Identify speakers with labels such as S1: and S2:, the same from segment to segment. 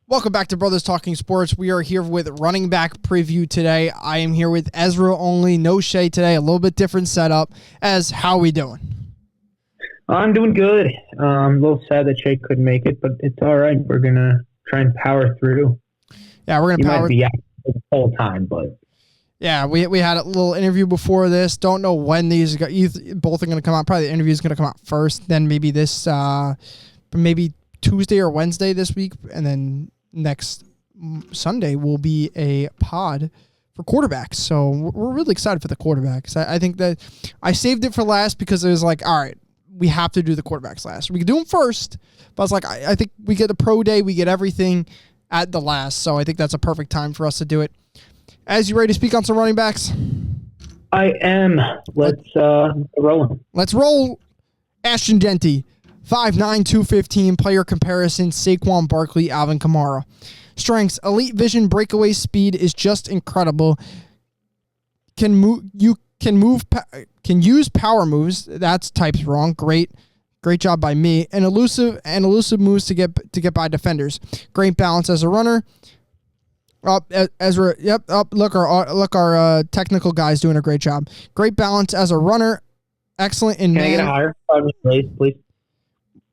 S1: Welcome back to Brothers Talking Sports. We are here with running back preview today. I am here with Ezra only, no Shay today, a little bit different setup. How we doing?
S2: I'm doing good. A little sad that Shay couldn't make it, but it's all right. We're going to try and power through.
S1: Yeah, we're going to power.
S2: Might be out the whole time, but.
S1: Yeah, we had a little interview before this. Don't know when these both are going to come out. Probably the interview is going to come out first, then maybe maybe Tuesday or Wednesday this week, and then next Sunday will be a pod for quarterbacks. So we're really excited for the quarterbacks. I think that I saved it for last because it was like, all right, we have to do the quarterbacks last. We could do them first, but I was like, I think we get a pro day, we get everything at the last. So I think that's a perfect time for us to do it. As you ready to speak on some running backs?
S2: I am. Let's roll.
S1: Let's roll. Ashton Jeanty. 5'9", 215, player comparison, Saquon Barkley, Alvin Kamara. Strengths, elite vision, breakaway speed is just incredible. Can use power moves. That's types wrong. Great job by me. And elusive moves to get by defenders. Great balance as a runner. Ezra. Yep. Look, our technical guy's doing a great job. Great balance as a runner. Excellent in
S2: man. Can I get a higher raise, please?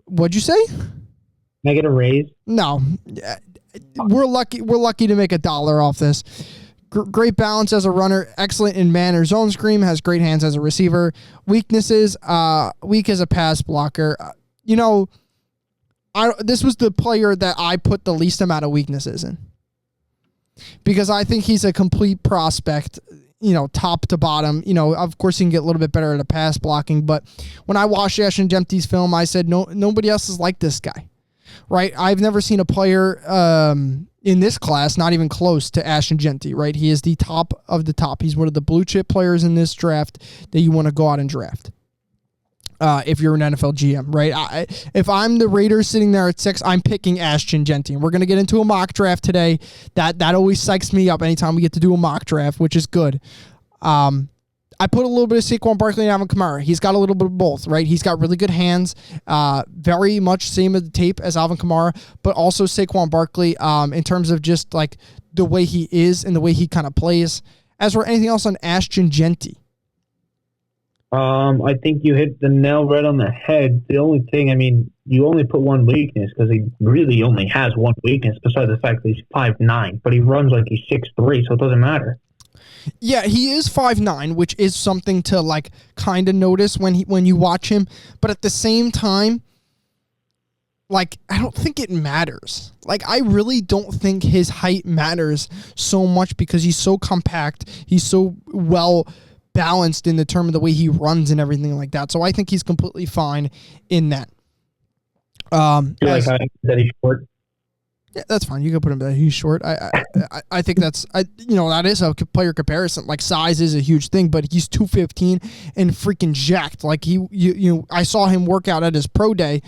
S1: What'd you say?
S2: Can I get a raise?
S1: No, we're lucky. We're lucky to make $1 off this. Great balance as a runner. Excellent in man or zone screen. Has great hands as a receiver. Weaknesses: weak as a pass blocker. This was the player that I put the least amount of weaknesses in because I think he's a complete prospect. Top to bottom. Of course, he can get a little bit better at a pass blocking, but when I watched Ashton Jeanty's film, I said, no, nobody else is like this guy, right? I've never seen a player in this class, not even close to Ashton Jeanty, right? He is the top of the top. He's one of the blue chip players in this draft that you want to go out and draft. If you're an NFL GM, right? If I'm the Raiders sitting there at 6, I'm picking Ashton Jeanty. We're going to get into a mock draft today. That always psychs me up anytime we get to do a mock draft, which is good. I put a little bit of Saquon Barkley and Alvin Kamara. He's got a little bit of both, right? He's got really good hands, very much same as the tape as Alvin Kamara, but also Saquon Barkley in terms of just like the way he is and the way he kind of plays. As for anything else on Ashton Jeanty?
S2: I think you hit the nail right on the head. The only thing, you only put one weakness because he really only has one weakness besides the fact that he's 5'9", but he runs like he's 6'3", so it doesn't matter.
S1: Yeah, he is 5'9", which is something to kind of notice when you watch him, but at the same time, I don't think it matters. I really don't think his height matters so much because he's so compact. He's so well balanced in the term of the way he runs and everything like that. So I think he's completely fine in that.
S2: That he's short?
S1: Yeah, that's fine. You can put him that he's short. I think that is a player comparison. Size is a huge thing, but he's 215 and freaking jacked. I saw him work out at his pro day.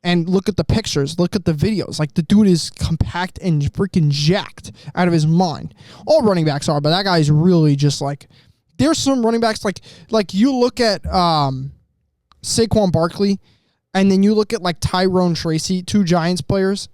S1: And look at the pictures, look at the videos. The dude is compact and freaking jacked out of his mind. All running backs are, but that guy's really just there's some running backs you look at Saquon Barkley, and then you look at Tyrone Tracy, 2 Giants players,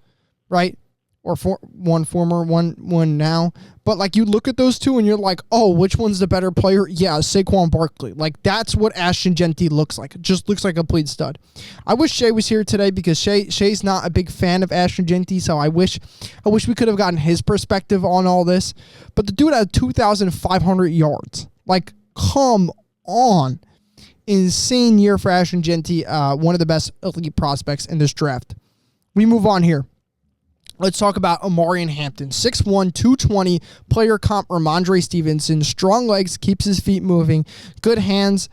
S1: right? Or one former, one now. But you look at those two and you're like, oh, which one's the better player? Yeah, Saquon Barkley. That's what Ashton Jeanty looks like. It just looks like a complete stud. I wish Shay was here today because Shay's not a big fan of Ashton Jeanty, so I wish we could have gotten his perspective on all this. But the dude had 2,500 yards. Come on. Insane year for Ashton Jeanty, one of the best elite prospects in this draft. We move on here. Let's talk about Omarion Hampton. 6'1", 220, player comp Ramondre Stevenson. Strong legs, keeps his feet moving. Good hands,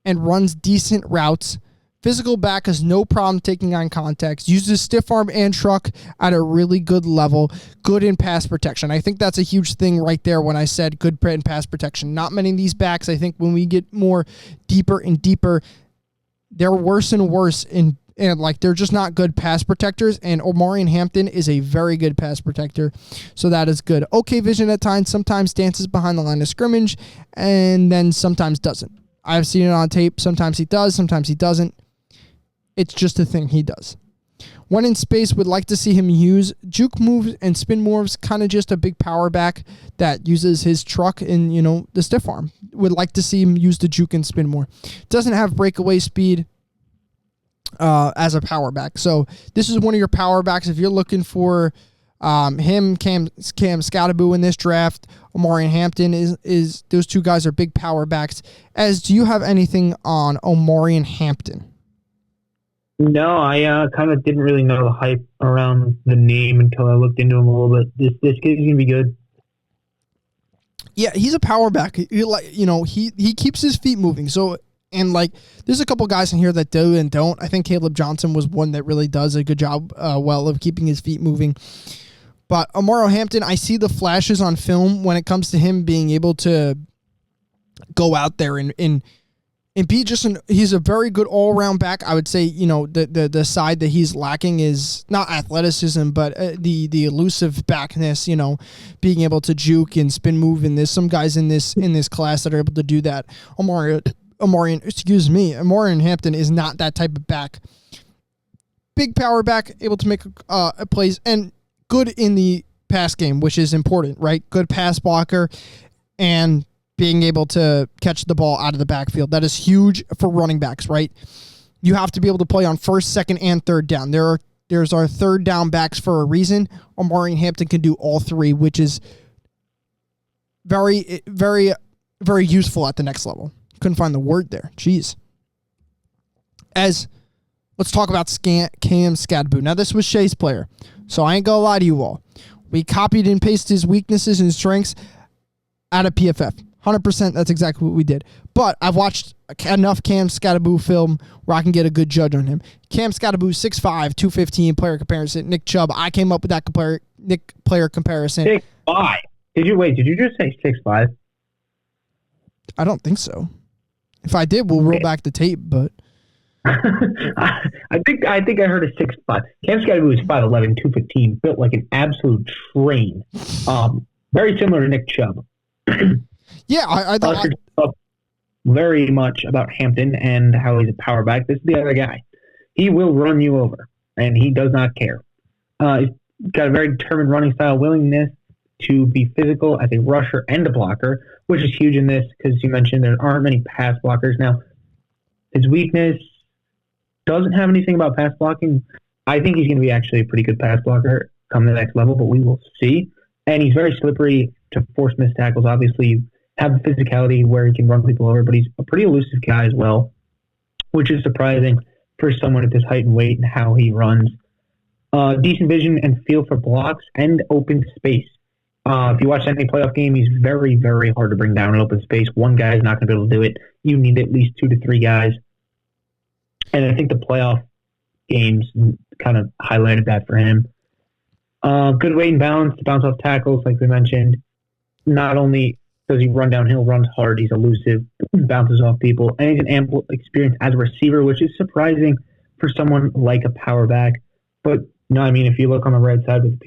S1: and runs decent routes. Physical back has no problem taking on contacts. Uses stiff arm and truck at a really good level. Good in pass protection. I think that's a huge thing right there when I said good in pass protection. Not many of these backs, I think when we get more deeper and deeper, they're worse and worse and they're just not good pass protectors, and Omarion Hampton is a very good pass protector, so that is good. Okay vision at times, sometimes dances behind the line of scrimmage, and then sometimes doesn't. I've seen it on tape. Sometimes he does, sometimes he doesn't. It's just a thing he does. When in space, would like to see him use juke moves and spin moves, kind of just a big power back that uses his truck and, the stiff arm. Would like to see him use the juke and spin more. Doesn't have breakaway speed as a power back. So this is one of your power backs. If you're looking for him, Cam Scatterboo in this draft, Omarion Hampton is those two guys are big power backs. Do you have anything on Omarion Hampton?
S2: No, I kind of didn't really know the hype around the name until I looked into him a little bit. This kid's gonna be good.
S1: Yeah, he's a power back. He keeps his feet moving. So, and there's a couple guys in here that do and don't. I think Caleb Johnson was one that really does a good job, of keeping his feet moving. But Omarion Hampton, I see the flashes on film when it comes to him being able to go out there and be he's a very good all-around back. I would say, the side that he's lacking is not athleticism, but the elusive backness, being able to juke and spin move. And there's some guys in this class that are able to do that. Omarion Hampton is not that type of back. Big power back, able to make plays, and good in the pass game, which is important, right? Good pass blocker, and being able to catch the ball out of the backfield. That is huge for running backs, right? You have to be able to play on first, second, and third down. There's our third down backs for a reason. Omarion Hampton can do all three, which is very, very, very useful at the next level. Couldn't find the word there. Jeez. Let's talk about Cam Scatterboo. Now, this was Shay's player, so I ain't gonna lie to you all. We copied and pasted his weaknesses and strengths out of PFF. 100%, that's exactly what we did. But I've watched enough Cam Scatterboo film where I can get a good judge on him. Cam Scatterboo, 6'5", 215 player comparison. Nick Chubb, I came up with that player comparison.
S2: 6'5". Did you just say 6'5"?
S1: I don't think so. If I did, we'll roll back the tape, but
S2: I think I heard a 6'5". Cam Scatterboo is 5'11", 215, built like an absolute train. Very similar to Nick Chubb.
S1: Yeah, I thought
S2: very much about Hampton and how he's a power back. This is the other guy. He will run you over, and he does not care. He's got a very determined running style, willingness to be physical as a rusher and a blocker, which is huge in this because you mentioned there aren't many pass blockers. Now, his weakness doesn't have anything about pass blocking. I think he's going to be actually a pretty good pass blocker come the next level, but we will see. And he's very slippery to force missed tackles. Obviously, have the physicality where he can run people over, but he's a pretty elusive guy as well, which is surprising for someone at this height and weight and how he runs. Decent vision and feel for blocks and open space. If you watch any playoff game, he's very, very hard to bring down in open space. One guy is not going to be able to do it. You need at least 2 to 3 guys. And I think the playoff games kind of highlighted that for him. Good weight and balance to bounce off tackles, like we mentioned. Not only does he run downhill, runs hard, he's elusive, bounces off people, and he's an ample experience as a receiver, which is surprising for someone like a power back. But no, I mean, if you look on the right side with the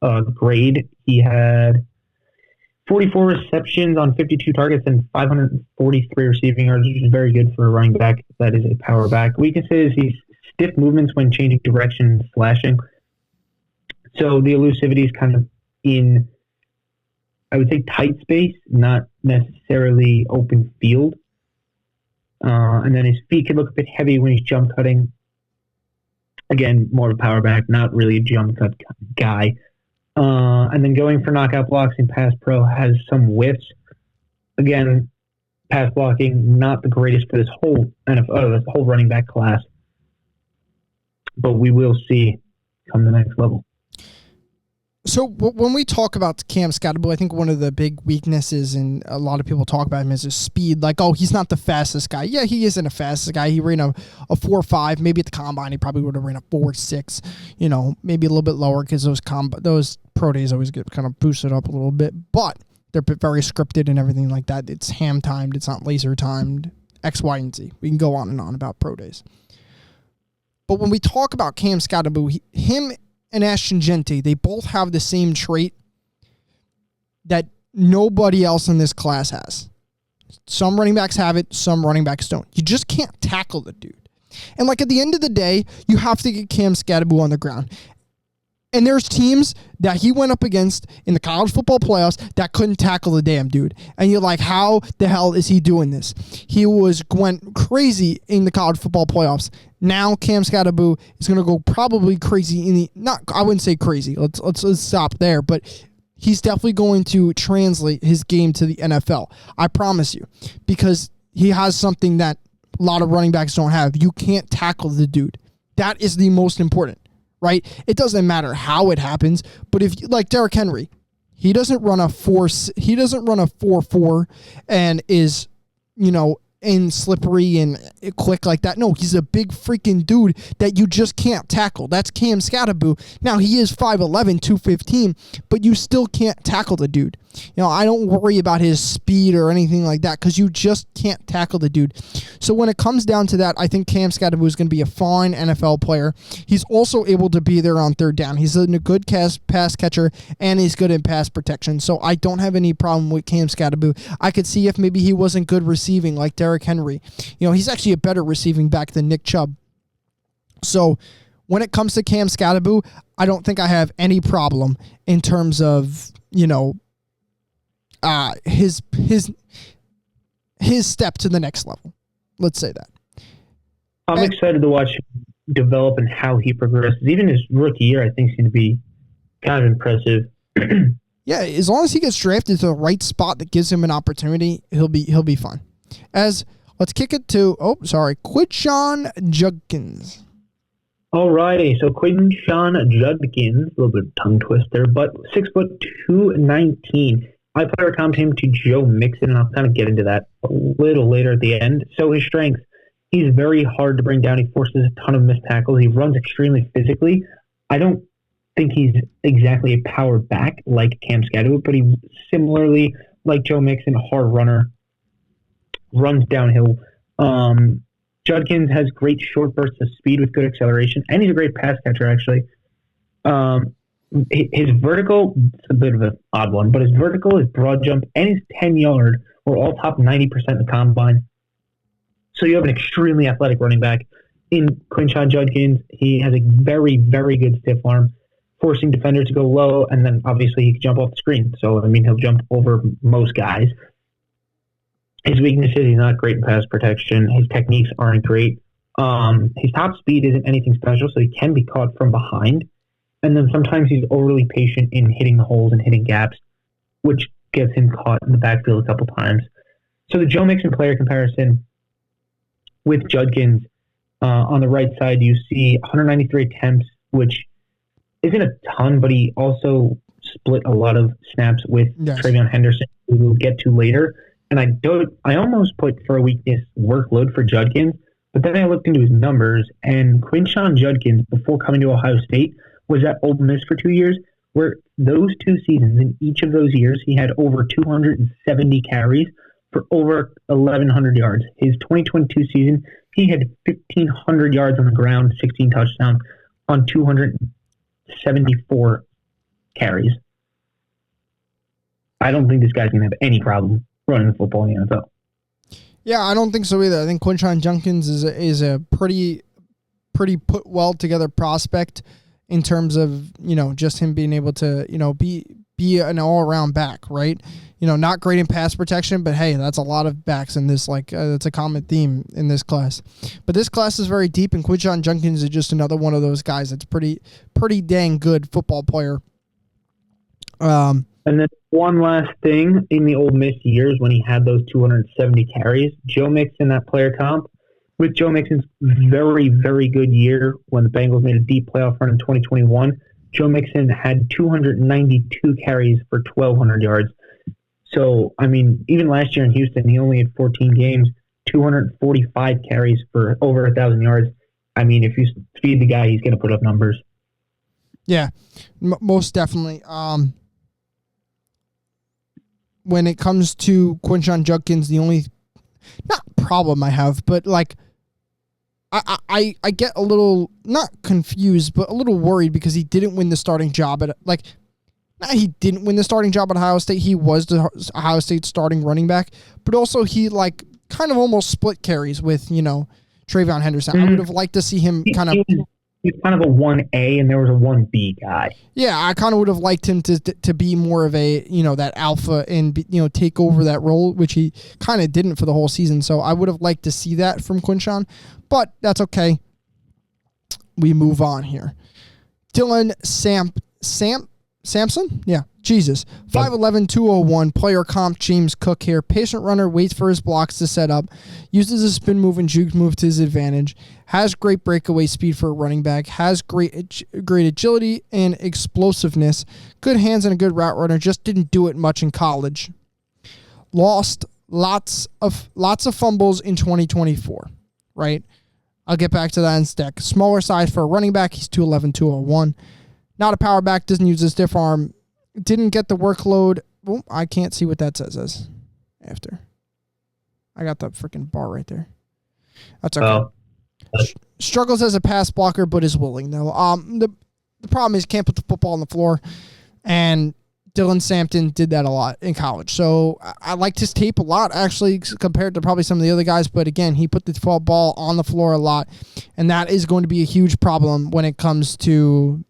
S2: PFF grade, he had 44 receptions on 52 targets and 543 receiving yards, which is very good for a running back that is a power back. Weaknesses, he's stiff movements when changing direction and slashing. So the elusivity is kind of in, I would say, tight space, not necessarily open field. And then his feet can look a bit heavy when he's jump cutting. Again, more of a power back, not really a jump cut guy. And then going for knockout blocks in pass pro has some whiffs. Again, pass blocking, not the greatest for this whole running back class. But we will see come the next level.
S1: So when we talk about Cam Scatterboo, I think one of the big weaknesses, and a lot of people talk about him, is his speed. Like, oh, he's not the fastest guy. Yeah, he isn't a fastest guy. He ran a 4.5. Maybe at the combine, he probably would have ran a 4.6. Maybe a little bit lower because those pro days always get kind of boosted up a little bit. But they're very scripted and everything like that. It's ham timed. It's not laser timed. X, Y, and Z. We can go on and on about pro days. But when we talk about Cam Scatterboo, him and Ashton Gente, they both have the same trait that nobody else in this class has. Some running backs have it, some running backs don't. You just can't tackle the dude. And like at the end of the day, you have to get Cam Scatterbo on the ground. And there's teams that he went up against in the college football playoffs that couldn't tackle the damn dude. And you're like, how the hell is he doing this? He went crazy in the college football playoffs. Now Cam Scatterbo is going to go probably crazy in the, not, I wouldn't say crazy. Let's stop there. But he's definitely going to translate his game to the NFL. I promise you. Because he has something that a lot of running backs don't have. You can't tackle the dude. That is the most important. Right? It doesn't matter how it happens, but if like Derrick Henry, he doesn't run a 4.4 and is, and slippery and quick like that. No, he's a big freaking dude that you just can't tackle. That's Cam Scatterbo. Now, he is 5'11", 215, but you still can't tackle the dude. I don't worry about his speed or anything like that because you just can't tackle the dude. So when it comes down to that, I think Cam Scatterbo is going to be a fine NFL player. He's also able to be there on third down. He's a good pass catcher, and he's good in pass protection. So I don't have any problem with Cam Scatterbo. I could see if maybe he wasn't good receiving like Derrick Henry. He's actually a better receiving back than Nick Chubb. So when it comes to Cam Scatterbo, I don't think I have any problem in terms of, his step to the next level. Let's say that.
S2: I'm excited to watch him develop and how he progresses. Even his rookie year, I think, is going to be kind of impressive.
S1: Yeah, as long as he gets drafted to the right spot that gives him an opportunity, he'll be fine. Let's kick it to Quinshon Judkins.
S2: Alrighty, so Quinshon Judkins, a little bit of tongue twister, but 6'2", 219. I player comped him to Joe Mixon, and I'll kind of get into that a little later at the end. So his strengths, he's very hard to bring down. He forces a ton of missed tackles. He runs extremely physically. I don't think he's exactly a power back like Cam Scatterbo, but he similarly, like Joe Mixon, a hard runner, runs downhill. Judkins has great short bursts of speed with good acceleration, and he's a great pass catcher, actually. His vertical, it's a bit of an odd one, but his vertical, his broad jump, and his 10-yard were all top 90% in the combine. So you have an extremely athletic running back in Quinshon Judkins. He has a very, very good stiff arm, forcing defenders to go low, and then obviously he can jump off the screen. So, he'll jump over most guys. His weaknesses, he's not great in pass protection. His techniques aren't great. His top speed isn't anything special, so he can be caught from behind. And then sometimes he's overly patient in hitting the holes and hitting gaps, which gets him caught in the backfield a couple times. So the Joe Mixon player comparison with Judkins, on the right side, you see 193 attempts, which isn't a ton, but he also split a lot of snaps with Travion Henderson, who we'll get to later. And I almost put for a weakness workload for Judkins, but then I looked into his numbers, and Quinshon Judkins, before coming to Ohio State, was at Ole Miss for 2 years, where those 2 seasons, in each of those years, he had over 270 carries for over 1,100 yards. His 2022 season, he had 1,500 yards on the ground, 16 touchdowns on 274 carries. I don't think this guy's going to have any problem running the football in the NFL.
S1: Yeah, I don't think so either. I think Quinshon Judkins is a pretty put well together prospect in terms of, just him being able to, be an all-around back, right? Not great in pass protection, but hey, that's a lot of backs in this, that's a common theme in this class. But this class is very deep, and Quinshon Judkins is just another one of those guys that's pretty dang good football player.
S2: And then one last thing, in the Ole Miss years when he had those 270 carries, Joe Mixon, that player comp, with Joe Mixon's very, very good year when the Bengals made a deep playoff run in 2021, Joe Mixon had 292 carries for 1,200 yards. So, even last year in Houston, he only had 14 games, 245 carries for over 1,000 yards. If you feed the guy, he's going to put up numbers.
S1: Yeah, most definitely. When it comes to Quinshon Judkins, the only not problem I have, but I get a little not confused, but a little worried because he didn't win the starting job at he didn't win the starting job at Ohio State. He was the Ohio State starting running back, but also he kind of almost split carries with Travion Henderson. I would have liked to see him kind of.
S2: He's kind of a 1A, and there was a 1B guy.
S1: Yeah, I kind of would have liked him to be more of a, that alpha and, take over that role, which he kind of didn't for the whole season. So I would have liked to see that from Quinshawn, but that's okay. We move on here. Dylan Sampson? Yeah, Jesus. 5'11", 201, player comp, James Cook here. Patient runner, waits for his blocks to set up, uses a spin move and juke move to his advantage, has great breakaway speed for a running back, has great agility and explosiveness, good hands and a good route runner, just didn't do it much in college. Lost lots of fumbles in 2024, right? I'll get back to that in a sec. Smaller size for a running back, he's 211, 201. Not a power back, doesn't use a stiff arm. Didn't get the workload. Oh, I can't see what that says as after. I got the freaking bar right there. That's okay. Struggles as a pass blocker, but is willing though. The problem is can't put the football on the floor, and Dylan Sampson did that a lot in college. So I liked his tape a lot, actually, compared to probably some of the other guys. But again, he put the ball on the floor a lot, and that is going to be a huge problem when it comes to,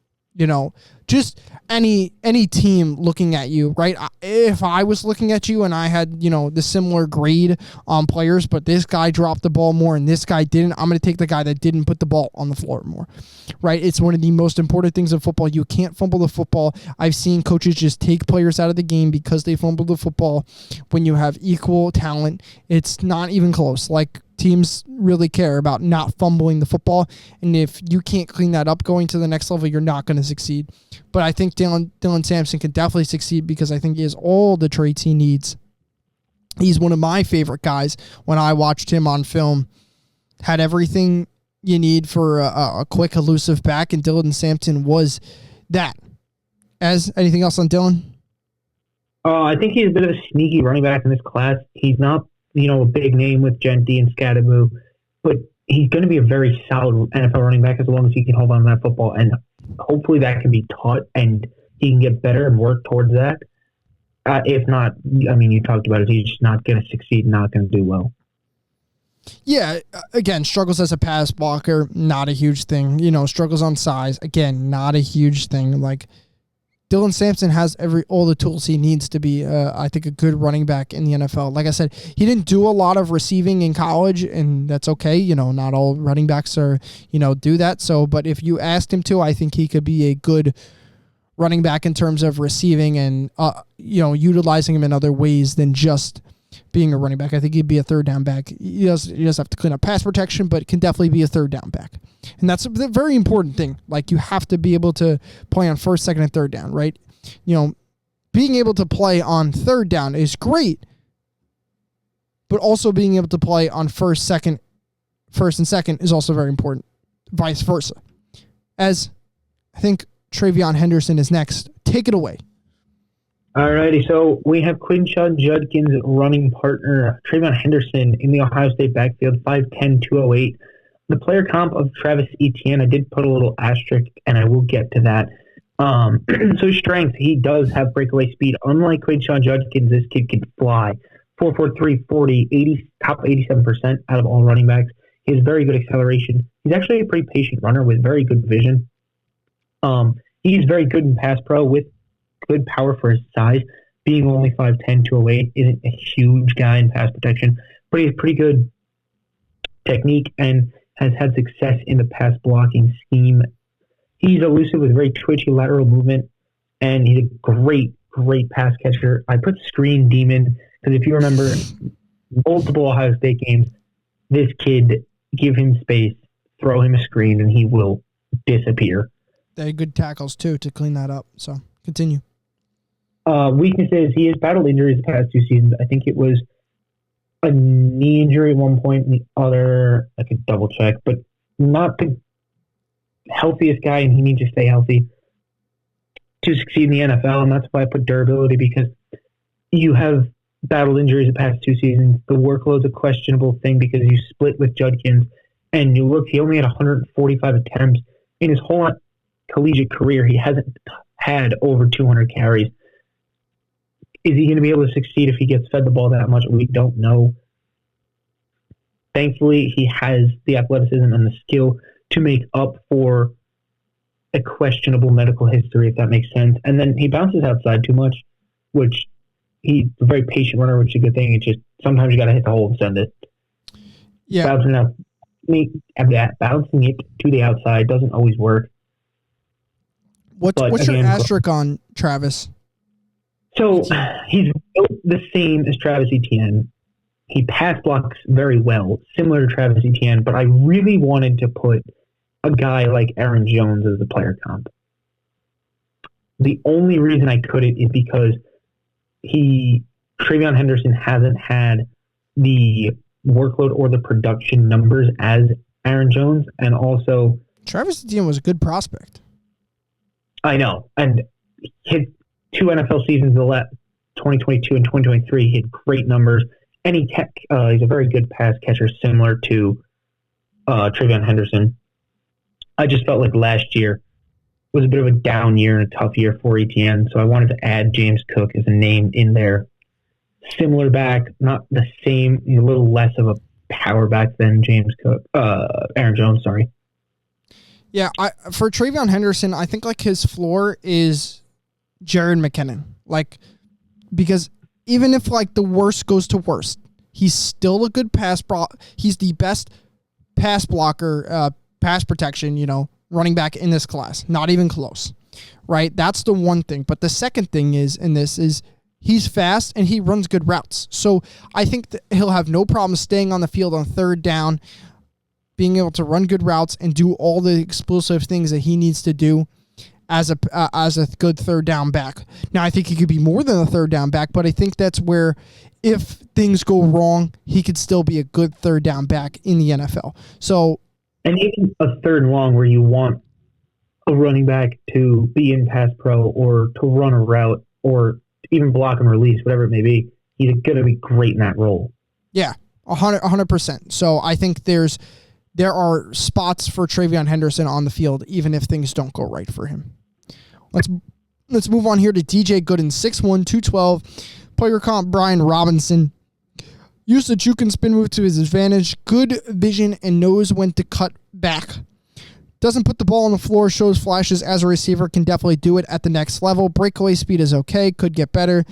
S1: just any team looking at you, right? If I was looking at you and I had, the similar grade on players, but this guy dropped the ball more and this guy didn't, I'm going to take the guy that didn't put the ball on the floor more, right? It's one of the most important things in football. You can't fumble the football. I've seen coaches just take players out of the game because they fumbled the football. When you have equal talent, it's not even close. Like, teams really care about not fumbling the football, and if you can't clean that up going to the next level, you're not going to succeed. But I think Dylan Sampson can definitely succeed because I think he has all the traits he needs. He's one of my favorite guys when I watched him on film. Had everything you need for a quick, elusive back, and Dylan Sampson was that. Anything else on Dylan?
S2: I think he's a bit of a sneaky running back in this class. He's not a big name with Genty and Scadaboo, but he's going to be a very solid NFL running back as long as he can hold on to that football, and hopefully that can be taught and he can get better and work towards that. If not, you talked about it, he's just not going to succeed, not going to do well.
S1: Yeah, again, struggles as a pass blocker, not a huge thing. Struggles on size, again, not a huge thing. Like, Dylan Sampson has all the tools he needs to be, I think, a good running back in the NFL. Like I said, he didn't do a lot of receiving in college, and that's okay. Not all running backs do that. So, but if you asked him to, I think he could be a good running back in terms of receiving and, utilizing him in other ways than just being a running back. I think he'd be a third down back. He does have to clean up pass protection, but can definitely be a third down back. And that's a very important thing. Like, you have to be able to play on first, second, and third down, right? Being able to play on third down is great, but also being able to play on first and second is also very important. Vice versa. As I think Travion Henderson is next. Take it away.
S2: Alrighty, so we have Quinshawn Judkins' running partner, Travion Henderson, in the Ohio State backfield, 5'10", 208. The player comp of Travis Etienne, I did put a little asterisk, and I will get to that. So strength, he does have breakaway speed. Unlike Quinshawn Judkins, this kid can fly. 4.43, 40, top 87% out of all running backs. He has very good acceleration. He's actually a pretty patient runner with very good vision. He's very good in pass pro with good power for his size. Being only 5'10", 208 isn't a huge guy in pass protection, but he has pretty good technique and has had success in the pass blocking scheme. He's elusive with very twitchy lateral movement, and he's a great pass catcher. I put screen demon because if you remember multiple Ohio State games, this kid, give him space, throw him a screen, and he will disappear.
S1: They had good tackles, too, to clean that up. So, continue.
S2: Weaknesses, he has battled injuries the past 2 seasons. I think it was a knee injury at one point, and the other, I could double check, but not the healthiest guy, and he needs to stay healthy to succeed in the NFL, and that's why I put durability, because you have battled injuries the past 2 seasons. The workload's a questionable thing because you split with Judkins, and you look, he only had 145 attempts. In his whole collegiate career, he hasn't had over 200 carries. Is he going to be able to succeed if he gets fed the ball that much? We don't know. thankfully, he has the athleticism and the skill to make up for a questionable medical history, if that makes sense. And then he bounces outside too much, which he's a very patient runner, which is a good thing. It's just sometimes you got to hit the hole and send it.
S1: Yeah.
S2: Bouncing it to the outside doesn't always work.
S1: What's your asterisk on Travis?
S2: So he's built the same as Travis Etienne. He pass blocks very well, similar to Travis Etienne, but I really wanted to put a guy like Aaron Jones as the player comp. The only reason I couldn't is because TreVeyon Henderson hasn't had the workload or the production numbers as Aaron Jones, and also
S1: Travis Etienne was a good prospect.
S2: I know, and his 2 NFL seasons, 2022 and 2023, he had great numbers, and he's a very good pass catcher, similar to TreVeyon Henderson. I just felt like last year was a bit of a down year and a tough year for Etienne, so I wanted to add James Cook as a name in there. Similar back, not the same, a little less of a power back than Aaron Jones, sorry.
S1: Yeah, for TreVeyon Henderson, I think like his floor is Jared McKinnon. Like, because even if like the worst goes to worst, he's still a good he's the best pass blocker, pass protection, running back in this class. Not even close, right? That's the one thing. But the second thing is he's fast and he runs good routes. So I think that he'll have no problem staying on the field on third down, being able to run good routes and do all the explosive things that he needs to do as a good third down back. Now, I think he could be more than a third down back, but I think that's where if things go wrong, he could still be a good third down back in the NFL. So,
S2: and even a third and long where you want a running back to be in pass pro or to run a route or even block and release, whatever it may be, he's going to be great in that role.
S1: Yeah, 100%. So I think there are spots for TreVeyon Henderson on the field, even if things don't go right for him. Let's move on here to DJ Gooden, 6'1", 212, player comp Brian Robinson. Used the juke and spin move to his advantage. Good vision and knows when to cut back. Doesn't put the ball on the floor, shows flashes as a receiver, can definitely do it at the next level. Breakaway speed is okay, could get better.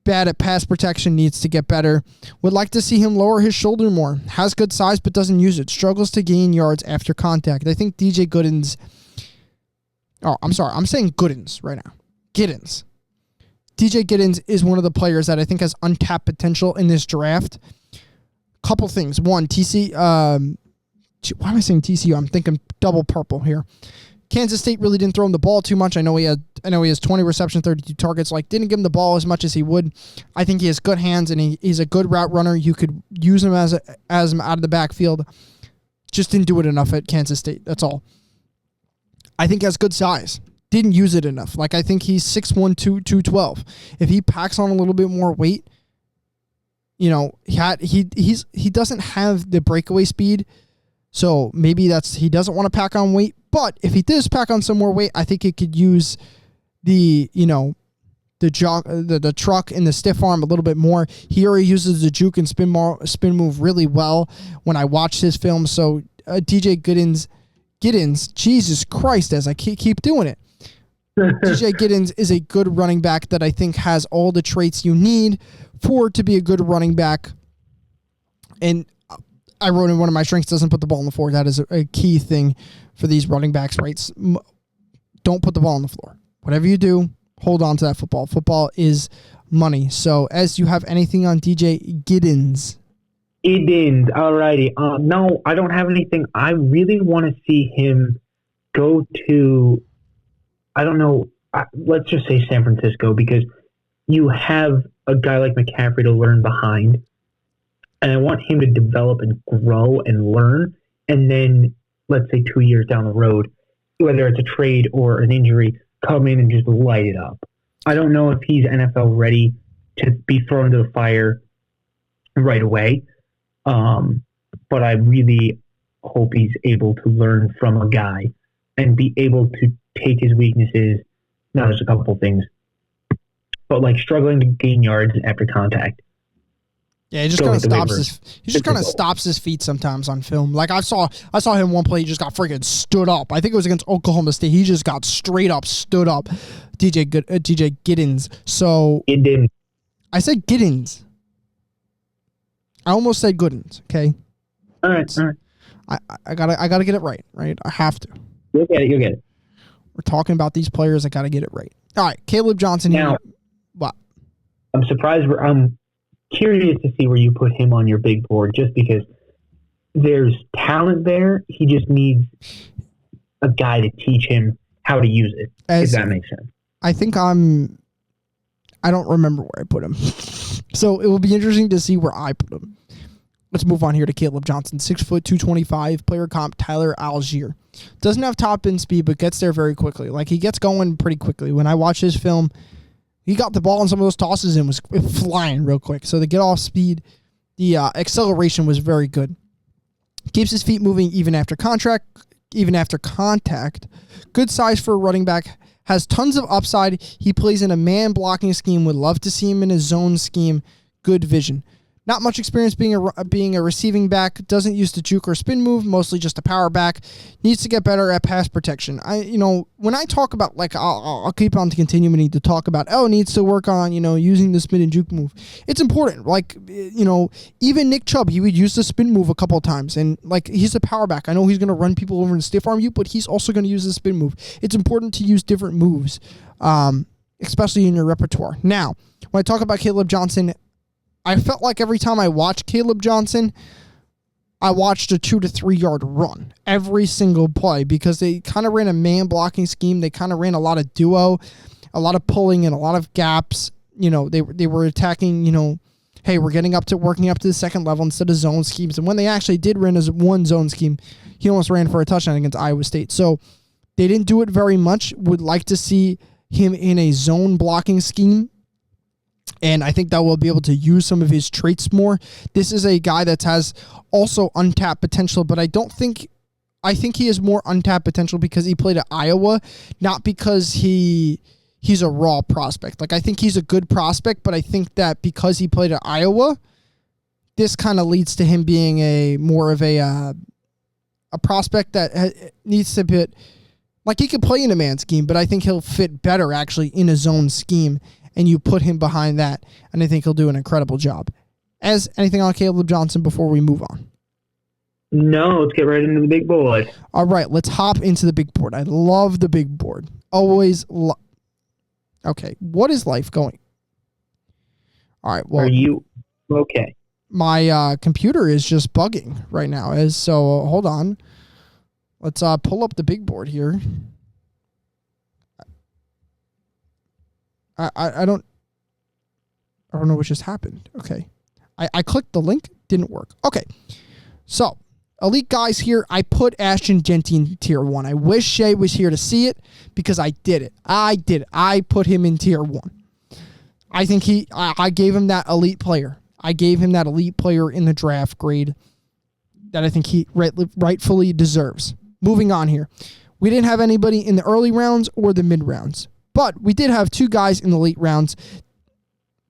S1: Bad at pass protection, needs to get better. Would like to see him lower his shoulder more. Has good size but doesn't use it. Struggles to gain yards after contact. I think DJ Gooden's... Oh, I'm sorry. I'm saying Goodens right now. Giddens. DJ Giddens is one of the players that I think has untapped potential in this draft. Couple things. One, why am I saying TCU? I'm thinking double purple here. Kansas State really didn't throw him the ball too much. I know he has 20 receptions, 32 targets. Like, didn't give him the ball as much as he would. I think he has good hands and he's a good route runner. You could use him as him out of the backfield. Just didn't do it enough at Kansas State. That's all. I think he has good size. Didn't use it enough. Like, I think he's 6'1", 212. If he packs on a little bit more weight, he doesn't have the breakaway speed. So maybe he doesn't want to pack on weight. But if he does pack on some more weight, I think he could use the truck and the stiff arm a little bit more. He already uses the juke and spin move really well when I watch his film. So DJ Giddens, Jesus Christ, as I keep doing it. DJ Giddens is a good running back that I think has all the traits you need to be a good running back. And I wrote in one of my strengths, doesn't put the ball on the floor. That is a key thing for these running backs, right? Don't put the ball on the floor. Whatever you do, hold on to that football. Football is money. So, as you have anything on DJ Giddens?
S2: Giddens, alrighty. No, I don't have anything. I really want to see him go to, I don't know, let's just say San Francisco, because you have a guy like McCaffrey to learn behind. And I want him to develop and grow and learn. And then, let's say 2 years down the road, whether it's a trade or an injury, come in and just light it up. I don't know if he's NFL ready to be thrown into the fire right away. But I really hope he's able to learn from a guy and be able to take his weaknesses. Now, there's a couple things, but like struggling to gain yards after contact.
S1: Yeah, he just kind of stops his. He just kind of stops his feet sometimes on film. Like I saw him one play. He just got freaking stood up. I think it was against Oklahoma State. He just got straight up stood up. DJ Giddens. So I said Giddens. I almost said Goodens. Okay.
S2: All right.
S1: I gotta get it right. Right. I have to.
S2: You'll get it.
S1: We're talking about these players. I gotta get it right. All right, Caleb Johnson.
S2: Now,
S1: what?
S2: I'm surprised. I'm curious to see where you put him on your big board, just because there's talent there. He just needs a guy to teach him how to use it, if that makes sense.
S1: I think I don't remember where I put him. So it will be interesting to see where I put him. Let's move on here to Caleb Johnson. 6 foot, 225, player comp, Tyler Algier. Doesn't have top end speed, but gets there very quickly. Like, he gets going pretty quickly. When I watch his film, he got the ball in some of those tosses and was flying real quick. So the get off speed, the acceleration was very good. Keeps his feet moving even after contact. Good size for a running back. Has tons of upside. He plays in a man blocking scheme. Would love to see him in a zone scheme. Good vision. Not much experience being a receiving back. Doesn't use the juke or spin move. Mostly just a power back. Needs to get better at pass protection. When I talk about, like, I'll keep on continuing to talk about, needs to work on, using the spin and juke move. It's important. Like, even Nick Chubb, he would use the spin move a couple of times. And, like, he's a power back. I know he's going to run people over and stiff arm you, but he's also going to use the spin move. It's important to use different moves, especially in your repertoire. Now, when I talk about Caleb Johnson, I felt like every time I watched Caleb Johnson, I watched a 2 to 3 yard run every single play, because they kind of ran a man blocking scheme. They kind of ran a lot of duo, a lot of pulling, and a lot of gaps. They were attacking, hey, we're working up to the second level instead of zone schemes. And when they actually did run as one zone scheme, he almost ran for a touchdown against Iowa State. So they didn't do it very much. Would like to see him in a zone blocking scheme. And I think that we'll be able to use some of his traits more. This is a guy that has also untapped potential, but I think he has more untapped potential because he played at Iowa, not because he's a raw prospect. Like, I think he's a good prospect, but I think that because he played at Iowa, this kind of leads to him being a more of a prospect that needs to be, like, he could play in a man scheme, but I think he'll fit better actually in a zone scheme. And you put him behind that, and I think he'll do an incredible job. As anything on Caleb Johnson before we move on?
S2: No, let's get right into the big board.
S1: All right, let's hop into the big board. I love the big board. Always Okay, what is life going? All right, well.
S2: Are you okay?
S1: My computer is just bugging right now. So hold on. Let's pull up the big board here. I don't know what just happened. Okay. I clicked the link, didn't work. Okay. So, elite guys here, I put Ashton Jeanty in tier 1. I wish Shay was here to see it, because I did it. I put him in tier 1. I think I gave him that elite player. I gave him that elite player in the draft grade that I think he rightfully deserves. Moving on here. We didn't have anybody in the early rounds or the mid rounds. But we did have 2 guys in the late rounds.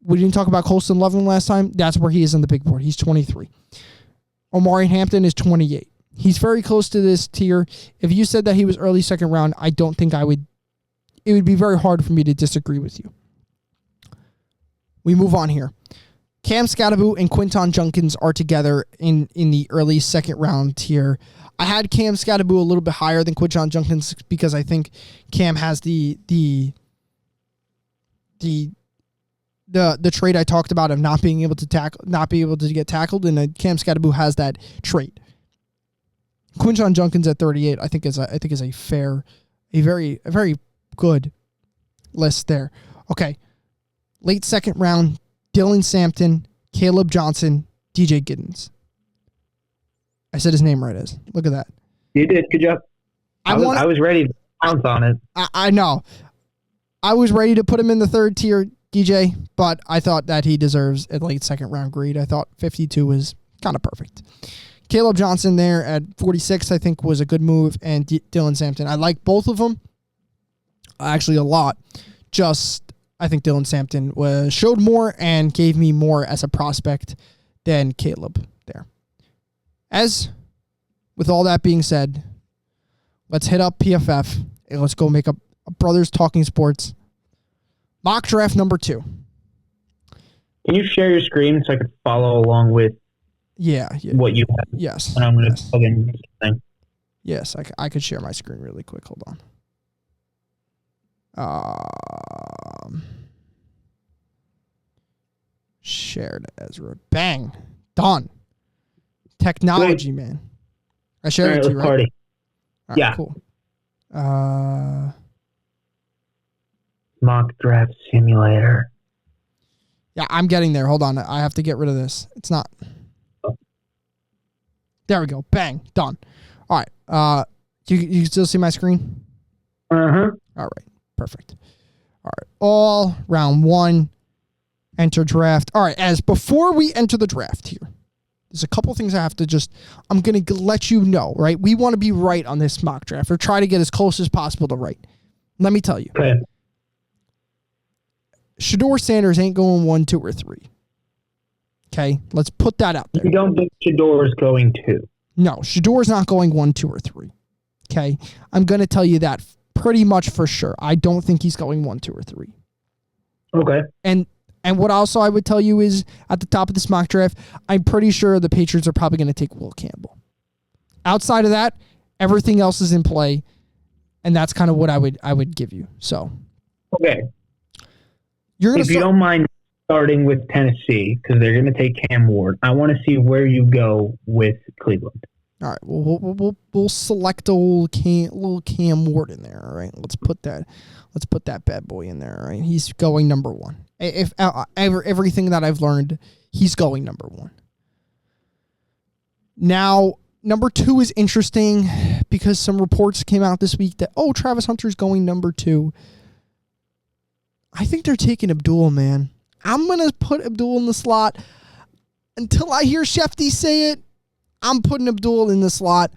S1: We didn't talk about Colston Loveland last time. That's where he is on the big board. He's 23. Omari Hampton is 28. He's very close to this tier. If you said that he was early second round, I don't think I would. It would be very hard for me to disagree with you. We move on here. Cam Scatterbo and Quinton Junkins are together in the early second round tier. I had Cam Scatterbo a little bit higher than Quinton Junkins because I think Cam has the trait I talked about of not being able to get tackled, and Cam Scatterbo has that trait. Quinton Junkins at 38, I think is a very good list there. Okay, late second round, Dylan Sampson, Caleb Johnson, DJ Giddens. I said his name right, as. Look at that.
S2: You did. Good job. I was ready to pounce on it.
S1: I know. I was ready to put him in the third tier, DJ, but I thought that he deserves a late second round grade. I thought 52 was kind of perfect. Caleb Johnson there at 46, I think, was a good move, and Dylan Sampson. I like both of them, actually a lot. I think Dylan Sampson showed more and gave me more as a prospect than Caleb there. As with all that being said, let's hit up PFF and let's go make a Brothers Talking Sports mock draft number 2.
S2: Can you share your screen so I can follow along with what you have?
S1: Yes.
S2: And I'm going to plug in this thing.
S1: Yes, I could share my screen really quick. Hold on. Shared Ezra. Bang. Done. Technology, man. I shared it to you, right?
S2: Party.
S1: All right,
S2: yeah.
S1: Cool.
S2: Mock draft simulator.
S1: Yeah, I'm getting there. Hold on. I have to get rid of this. It's not. There we go. Bang. Done. All right. You still see my screen?
S2: Uh-huh.
S1: All right. Perfect. All right. All round 1. Enter draft. All right. As before we enter the draft here, there's a couple things I have to I'm going to let you know, right? We want to be right on this mock draft or try to get as close as possible to right. Let me tell you.
S2: Okay.
S1: Shedeur Sanders ain't going 1, 2, or 3. Okay? Let's put that out there.
S2: You don't think Shedeur is going 2?
S1: No, Shedeur's not going 1, 2, or 3. Okay? I'm going to tell you that pretty much for sure. I don't think he's going 1, 2, or 3.
S2: Okay.
S1: And what also I would tell you is at the top of this mock draft, I'm pretty sure the Patriots are probably going to take Will Campbell. Outside of that, everything else is in play, and that's kind of what I would give you. So,
S2: okay.
S1: If
S2: you don't mind starting with Tennessee, because they're going to take Cam Ward, I want to see where you go with Cleveland.
S1: All right, we'll select little Cam Ward in there. All right, let's put that bad boy in there. All right, he's going number 1. If everything that I've learned, he's going number 1. Now, number 2 is interesting because some reports came out this week that Travis Hunter's going number 2. I think they're taking Abdul, man. I'm gonna put Abdul in the slot until I hear Shefty say it. I'm putting Abdul in the slot.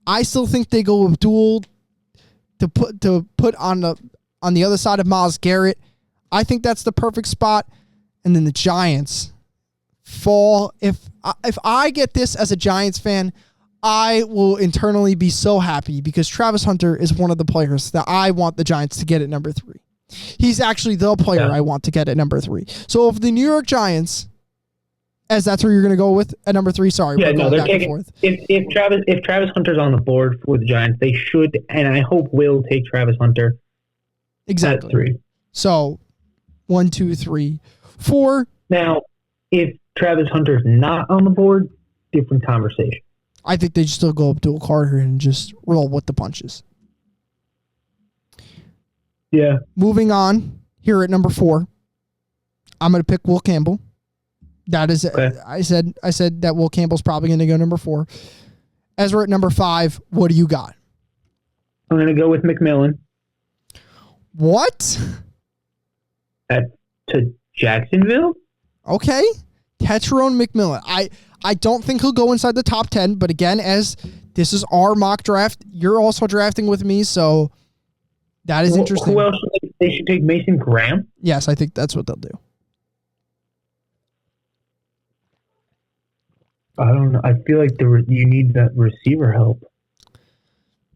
S1: I still think they go Abdul to put on the other side of Myles Garrett. I think that's the perfect spot. And then the Giants fall. If I get this as a Giants fan, I will internally be so happy because Travis Hunter is one of the players that I want the Giants to get at number 3. He's actually the player I want to get at number 3. So if the New York Giants, as that's where you're going to go with at number 3, sorry.
S2: Yeah, no, they're taking. If Travis Hunter's on the board for the Giants, they should, and I hope will take Travis Hunter.
S1: Exactly.
S2: At 3.
S1: So 1, 2, 3, 4.
S2: Now, if Travis Hunter's not on the board, different conversation.
S1: I think they still go Abdul Carter and just roll with the punches.
S2: Yeah.
S1: Moving on here at number 4, I'm going to pick Will Campbell. That is, okay. I said that Will Campbell's probably going to go number 4. Ezra at number 5. What do you got?
S2: I'm going to go with McMillan.
S1: What?
S2: To Jacksonville?
S1: Okay. Tetrone McMillan. I don't think he'll go inside the top 10, but again, as this is our mock draft, you're also drafting with me, so that is interesting.
S2: Who else? They should take Mason Graham?
S1: Yes, I think that's what they'll do.
S2: I don't know. I feel like you need that receiver help.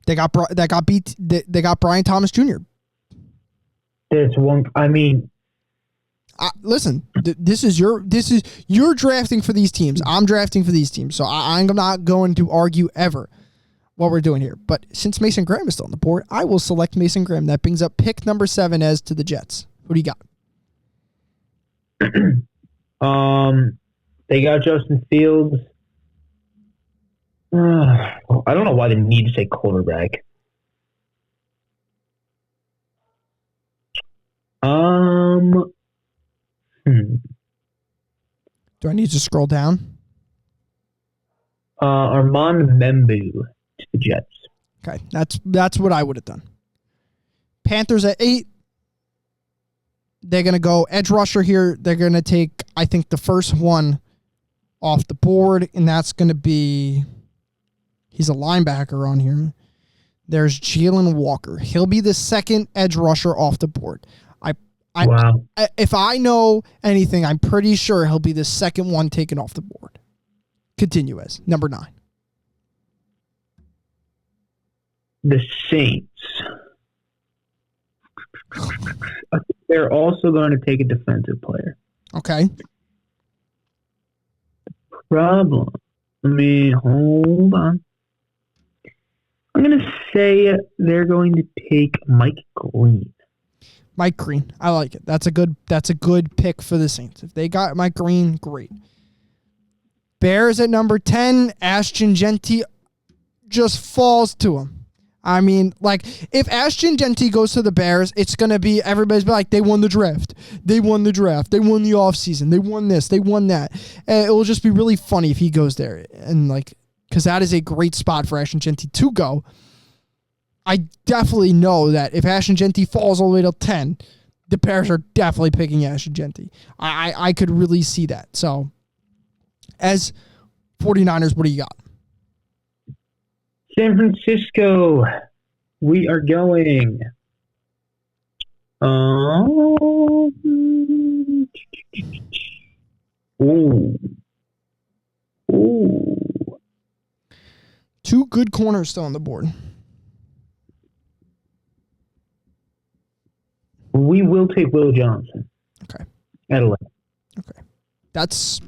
S1: They got Brian Thomas Jr.
S2: There's one. I mean,
S1: listen. This is you're drafting for these teams. I'm drafting for these teams. So I'm not going to argue ever what we're doing here. But since Mason Graham is still on the board, I will select Mason Graham. That brings up pick number 7 as to the Jets. Who do you got?
S2: They got Justin Fields. I don't know why they need to say quarterback.
S1: Do I need to scroll down?
S2: Armand Membu to the Jets.
S1: Okay, that's what I would have done. Panthers at 8. They're going to go edge rusher here. They're going to take, I think, the first one off the board, and that's going to be, he's a linebacker on here. There's Jalen Walker. He'll be the second edge rusher off the board.
S2: Wow.
S1: If I know anything, I'm pretty sure he'll be the second one taken off the board. Continue as number 9.
S2: The Saints. I think they're also going to take a defensive player.
S1: Okay.
S2: Problem. Hold on. I'm going to say they're going to take Mike Green.
S1: Mike Green. I like it. That's a good pick for the Saints. If they got Mike Green, great. Bears at number 10, Ashton Genty just falls to him. I mean, like, if Ashton Genty goes to the Bears, it's going to be, everybody's like, they won the draft. They won the draft. They won the offseason. They won this. They won that. And it will just be really funny if he goes there. And, like, because that is a great spot for Ashton Genty to go. I definitely know that if Ashton Genty falls all the way to 10, the Bears are definitely picking Ashton Genty. I could really see that. So, as 49ers, what do you got?
S2: San Francisco, we are going. Ooh.
S1: 2 good corners still on the board.
S2: We will take Will Johnson.
S1: Okay.
S2: At 11.
S1: Okay. That's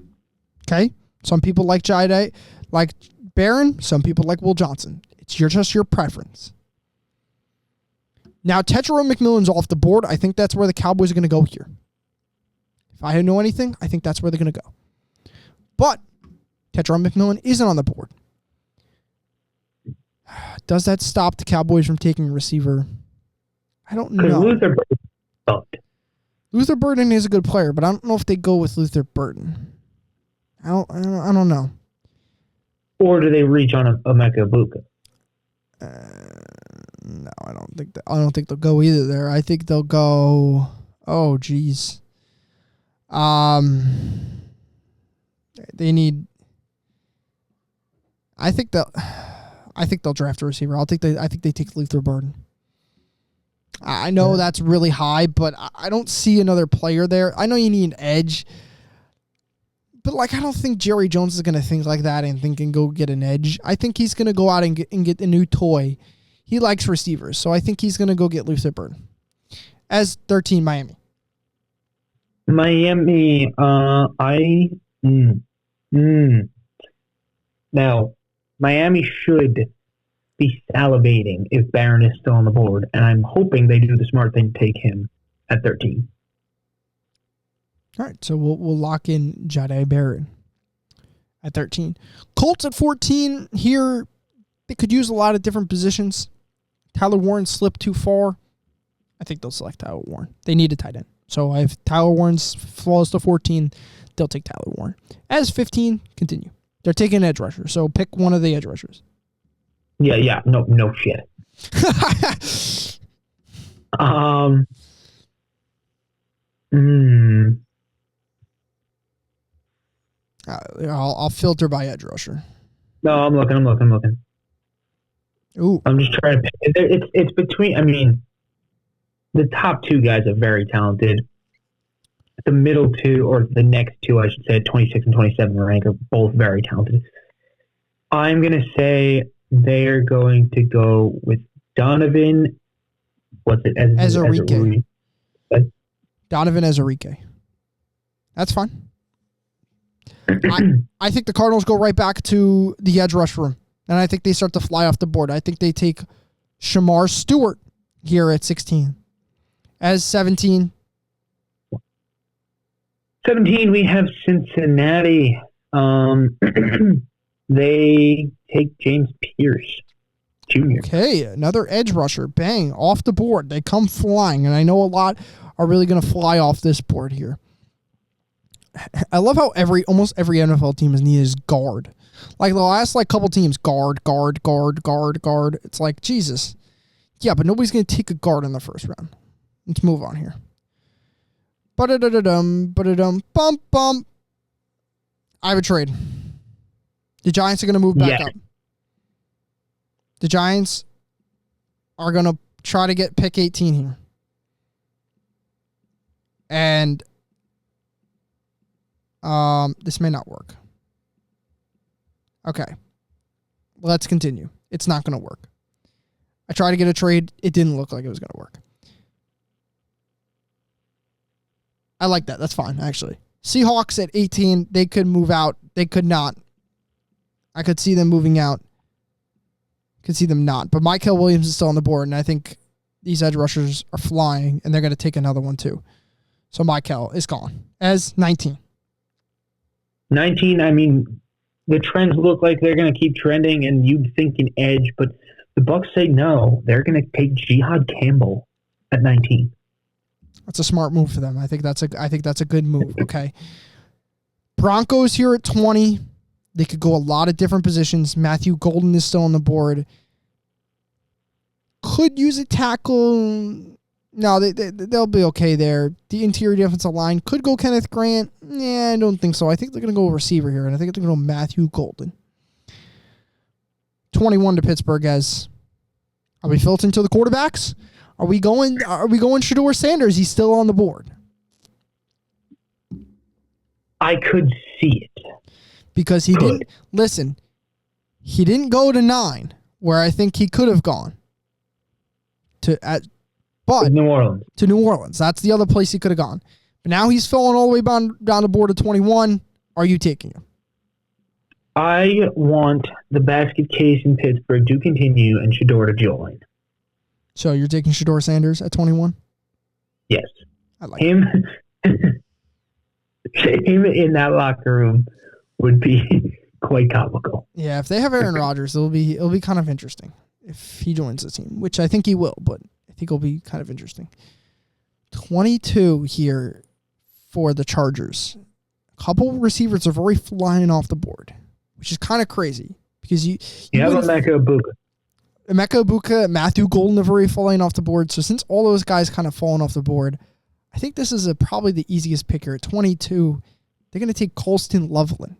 S1: okay. Some people like Jide, like Barron. Some people like Will Johnson. It's just your preference. Now, Tetron McMillan's off the board. I think that's where the Cowboys are going to go here. If I know anything, I think that's where they're going to go. But Tetron McMillan isn't on the board. Does that stop the Cowboys from taking a receiver? I don't know. Luther Burden is a good player, but I don't know if they go with Luther Burden. I don't know.
S2: Or do they reach on a Emeka Egbuka?
S1: No, I don't think they'll go either there. I think they'll go. Oh, geez. They need. I think they'll draft a receiver. I think they take Luther Burden. I know that's really high, but I don't see another player there. I know you need an edge, but like I don't think Jerry Jones is going to think like that and think and go get an edge. I think he's going to go out and get a new toy. He likes receivers, so I think he's going to go get Luther Burden. As 13, Miami.
S2: Now, Miami should be salivating if Barron is still on the board, and I'm hoping they do the smart thing to take him at 13.
S1: All right, so we'll lock in Jahdae Barron at 13. Colts at 14 here. They could use a lot of different positions. Tyler Warren slipped too far. I think they'll select Tyler Warren. They need a tight end. So if Tyler Warren falls to 14, they'll take Tyler Warren. As 15, continue. They're taking an edge rusher, so pick one of the edge rushers.
S2: Yeah, no shit.
S1: I'll filter by edge rusher.
S2: No, I'm looking.
S1: Ooh.
S2: I'm just trying to pick. It's between, I mean, the top 2 guys are very talented. The middle 2, or the next 2, I should say, 26 and 27 rank, are both very talented. I'm going to say they're going to go with Donovan. What's it?
S1: Ezerique. Donovan Ezerique. That's fine. I think the Cardinals go right back to the edge rush room, and I think they start to fly off the board. I think they take Shamar Stewart here at 16. As 17.
S2: 17, we have Cincinnati. They take James Pierce Jr.
S1: Okay, another edge rusher. Bang, off the board. They come flying, and I know a lot are really going to fly off this board here. I love how almost every NFL team is needed as guard. Like the last couple teams, guard. It's like, Jesus. Yeah, but nobody's going to take a guard in the first round. Let's move on here. Bum. I have a trade. The Giants are going to move back up. The Giants are going to try to get pick 18 here. And this may not work. Okay. Let's continue. It's not going to work. I tried to get a trade. It didn't look like it was going to work. I like that. That's fine, actually. Seahawks at 18, they could move out. They could not. I could see them moving out. Could see them not. But Michael Williams is still on the board, and I think these edge rushers are flying, and they're going to take another one too. So Michael is gone as 19.
S2: 19, I mean, the trends look like they're going to keep trending, and you'd think an edge, but the Bucs say no. They're going to take Jihad Campbell at 19.
S1: That's a smart move for them. I think that's a good move. Okay. Broncos here at 20. They could go a lot of different positions. Matthew Golden is still on the board. Could use a tackle. No, they'll be okay there. The interior defensive line could go Kenneth Grant. Yeah, I don't think so. I think they're going to go receiver here, and I think they're going to go Matthew Golden. 21 to Pittsburgh, guys. Are we filtering to the quarterbacks? Are we going Shedeur Sanders? He's still on the board.
S2: I could see it.
S1: Because he didn't go to 9, where I think he could have gone. But
S2: New Orleans.
S1: To New Orleans. That's the other place he could have gone. But now he's falling all the way down the board to 21. Are you taking him?
S2: I want the basket case in Pittsburgh to continue and Shedeur to join.
S1: So you're taking Shedeur Sanders at 21?
S2: Yes.
S1: I like
S2: him. Him in that locker room would be quite comical.
S1: Yeah, if they have Aaron Rodgers, it'll be kind of interesting if he joins the team, which I think he will, but I think it'll be kind of interesting. 22 here for the Chargers. A couple receivers are already flying off the board, which is kind of crazy because you
S2: have Emeka
S1: Ibuka, Matthew Golden have already fallen off the board. So since all those guys kind of fallen off the board, I think this is probably the easiest pick here. At 22, they're going to take Colston Loveland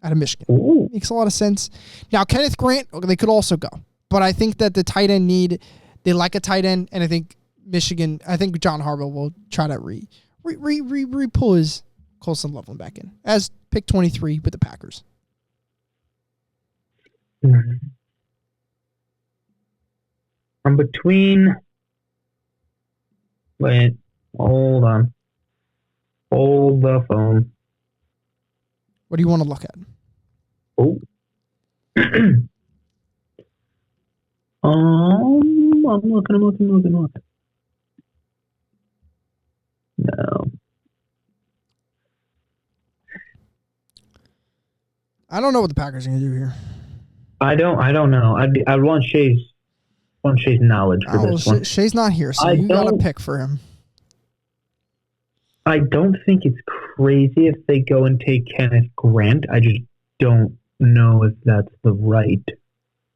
S1: out of Michigan.
S2: Ooh.
S1: Makes a lot of sense. Now, Kenneth Grant, they could also go. But I think that the tight end they like a tight end, and I think John Harbaugh will try to pull his Colston Loveland back in as pick 23 with the Packers.
S2: Mm-hmm. From between... Wait, hold on. Hold the phone.
S1: What do you want to look at?
S2: Oh. I'm looking. No.
S1: I don't know what the Packers are going to do here.
S2: I don't know. I want Shay's knowledge for this one.
S1: Shay's not here, so you got to pick for him.
S2: I don't think it's crazy if they go and take Kenneth Grant. I just don't know if that's the right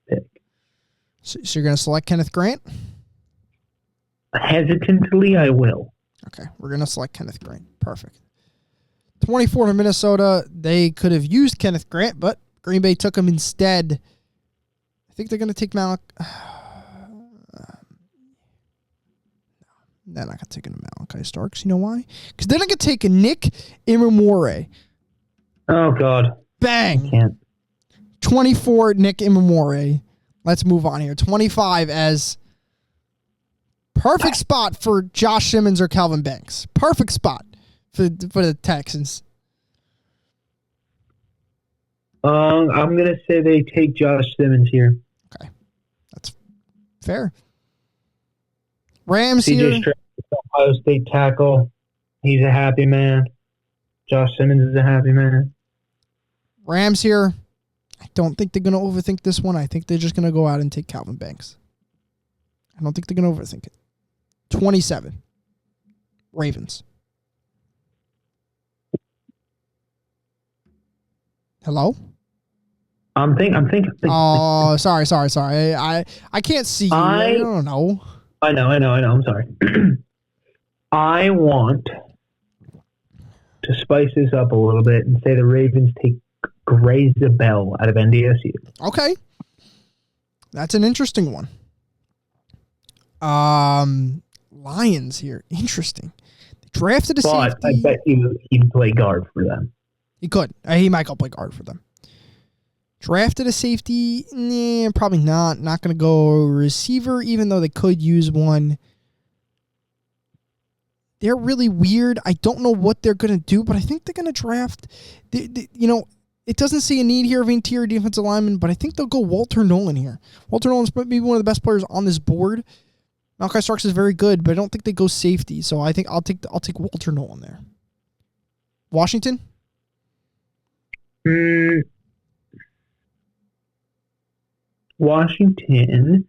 S2: pick.
S1: So you're going to select Kenneth Grant?
S2: Hesitantly, I will.
S1: Okay, we're going to select Kenneth Grant. Perfect. 24 to Minnesota. They could have used Kenneth Grant, but Green Bay took him instead. I think they're going to take Malik. They're not going to take him Malachi Starks. You know why? Because they're not going to take a Nick Imamore.
S2: Oh, God.
S1: Bang.
S2: I can't.
S1: 24, Nick Imamore. Let's move on here. 25 as perfect spot for Josh Simmons or Calvin Banks. Perfect spot for the Texans.
S2: I'm going to say they take Josh Simmons here.
S1: Okay. That's fair. Rams
S2: CJ
S1: here.
S2: Stroud, Ohio State tackle. He's a happy man. Josh Simmons is a happy man.
S1: Rams here. I don't think they're going to overthink this one. I think they're just going to go out and take Calvin Banks. I don't think they're going to overthink it. 27. Ravens. Hello?
S2: I'm thinking.
S1: Oh, sorry. I can't see you. I don't know.
S2: I know. I'm sorry. I want to spice this up a little bit and say the Ravens take Gray Zabel out of NDSU.
S1: Okay. That's an interesting one. Lions here. Interesting. They Drafted a
S2: But
S1: safety.
S2: I bet you he'd play guard for them.
S1: He could. He might go play guard for them. Drafted a safety. Nah, probably not. Not going to go receiver, even though they could use one. They're really weird. I don't know what they're going to do, but I think they're going to draft. It doesn't see a need here of interior defensive lineman, but I think they'll go Walter Nolan here. Walter Nolan's maybe one of the best players on this board. Malachi Starks is very good, but I don't think they go safety. So I think I'll take Walter Nolan there. Washington?
S2: Washington.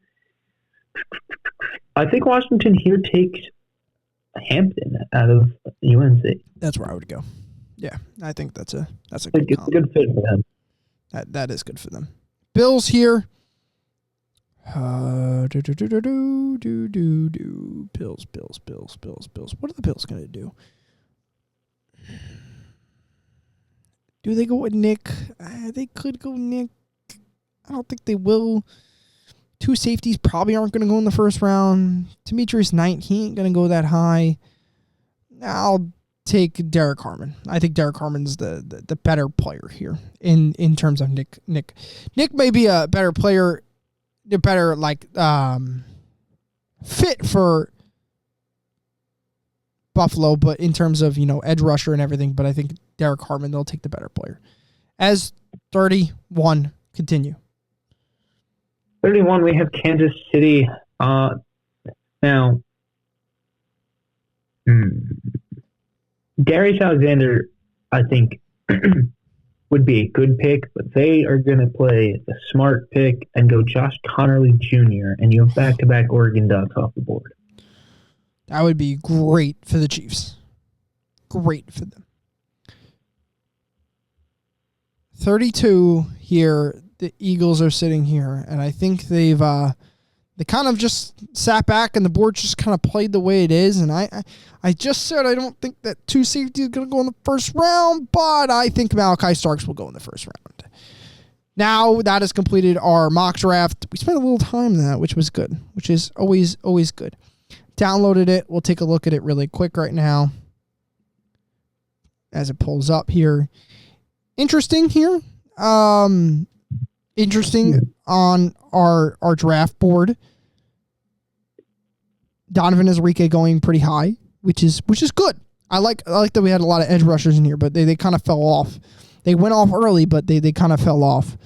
S2: I think Washington here takes Hampton out of UNC.
S1: That's where I would go. Yeah, I think that's a
S2: It's
S1: good
S2: a good fit for them.
S1: That is good for them. Bills here. Bills. What are the Bills going to do? Do they go with Nick? They could go Nick. I don't think they will. Two safeties probably aren't going to go in the first round. Demetrius Knight, he ain't going to go that high. I'll take Derek Harmon. I think Derek Harmon's the better player here in terms of Nick. Nick may be a better player, the better fit for Buffalo, but in terms of edge rusher and everything, but I think Derek Harmon, they'll take the better player. As 31, continue.
S2: 31, we have Kansas City. Now, Darius Alexander, I think, would be a good pick, but they are going to play a smart pick and go Josh Connerly Jr., and you have back-to-back Oregon Ducks off the board.
S1: That would be great for the Chiefs. Great for them. 32 here, the Eagles are sitting here, and I think they kind of just sat back and the board just kind of played the way it is. And I just said I don't think that two safety is going to go in the first round, but I think Malachi Starks will go in the first round. Now that has completed our mock draft. We spent a little time in that, which was good, which is always good. Downloaded it. We'll take a look at it really quick right now as it pulls up here. Interesting here. Interesting on our draft board. Donovan Enrique going pretty high, which is good. I like that we had a lot of edge rushers in here, but they kind of fell off. They went off early, but they kind of fell off.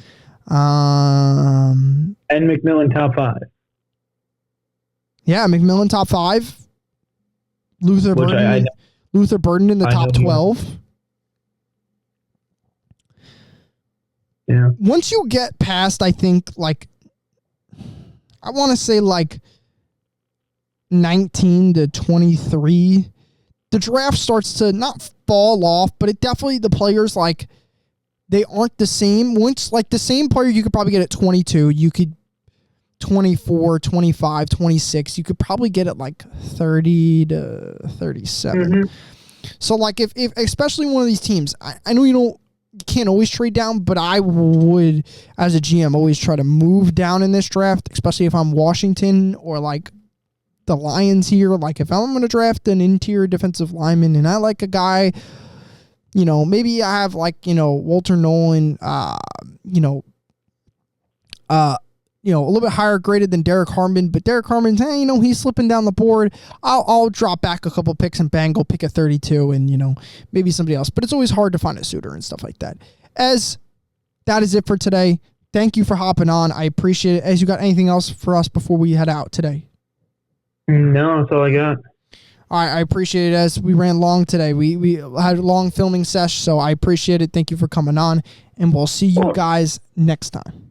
S2: And McMillan top 5.
S1: Yeah, McMillan top 5. Luther Burden in the top 12.
S2: Yeah.
S1: Once you get past, I think, I want to say 19 to 23, the draft starts to not fall off, but it definitely, the players, they aren't the same. Once, the same player you could probably get at 22, you could 24, 25, 26, you could probably get at 30 to 37. Mm-hmm. So, if especially one of these teams, I know you can't always trade down, but I would, as a GM, always try to move down in this draft, especially if I'm Washington or the Lions here. If I'm going to draft an interior defensive lineman and I like a guy, maybe I have Walter Nolan, a little bit higher graded than Derek Harmon, but Derek Harmon's, he's slipping down the board. I'll drop back a couple picks and bang, go pick a 32 and, maybe somebody else. But it's always hard to find a suitor and stuff like that. As that is it for today. Thank you for hopping on. I appreciate it. As you got anything else for us before we head out today?
S2: No, that's all I got.
S1: All right, I appreciate it. As we ran long today, we had a long filming session, so I appreciate it. Thank you for coming on, and we'll see you guys next time.